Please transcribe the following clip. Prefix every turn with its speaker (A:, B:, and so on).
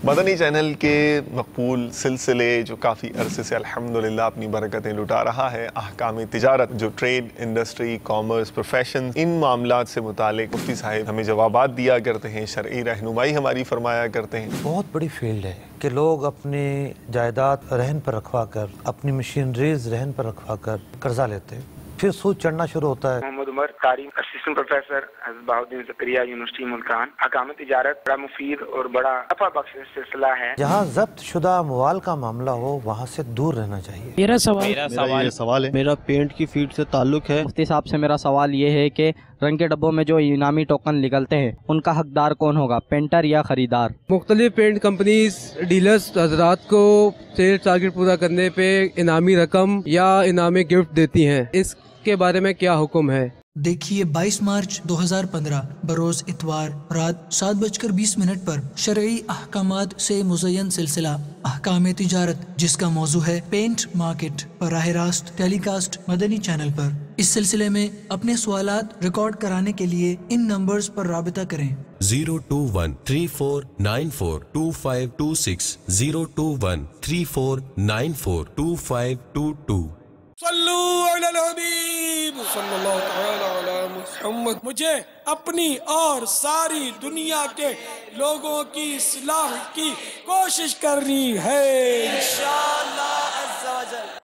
A: مدنی channel کے مقبول سلسلے جو کافی عرصے سے الحمدللہ اپنی برکتیں لٹا رہا ہے، احکام تجارت، جو ٹریڈ، انڈسٹری، کامرس، پروفیشن، ان معاملات سے متعلق مفتی صاحب ہمیں جوابات دیا کرتے ہیں، شرعی رہنمائی ہماری فرمایا کرتے ہیں۔
B: بہت بڑی فیلڈ ہے کہ لوگ اپنی جائیداد رہن پر رکھوا کر، اپنی مشینریز رہن پر رکھوا کر قرضہ لیتے ہیں، پھر سود چڑھنا شروع ہوتا ہے۔
C: محمد عمر قاری، اسسٹنٹ پروفیسر حضرت الدین زکریا یونیورسٹی ملتان۔ احکام تجارت بڑا مفید اور بڑا نفع بخش سلسلہ ہے۔
B: جہاں ضبط شدہ اموال کا معاملہ ہو وہاں سے دور رہنا چاہیے۔
D: میرا سوال ہے، میرا پینٹ کی فیلڈ سے تعلق ہے۔
E: مفتی صاحب سے میرا سوال یہ ہے کہ رنگ کے ڈبوں میں جو انعامی ٹوکن نکلتے ہیں ان کا حقدار کون ہوگا، پینٹر یا خریدار؟
F: مختلف پینٹ کمپنیز ڈیلرز حضرات کو سیل ٹارگٹ پورا کرنے پہ انعامی رقم یا انعامی گفٹ دیتی ہیں، اس کے بارے میں کیا حکم ہے؟
G: دیکھیے 22 مارچ 2015 بروز اتوار رات 7:20 پر شرعی احکامات سے مزین سلسلہ احکام تجارت، جس کا موضوع ہے پینٹ مارکیٹ، براہ راست ٹیلی کاسٹ مدنی چینل پر۔ اس سلسلے میں اپنے سوالات ریکارڈ کرانے کے لیے ان نمبرز پر رابطہ کریں:
H: 02134942526 02134942522۔
I: صلو علی الحبیب صلی اللہ تعالی علی محمد۔ مجھے اپنی اور ساری دنیا کے لوگوں کی اصلاح کی کوشش کرنی ہے انشاءاللہ عز و جل۔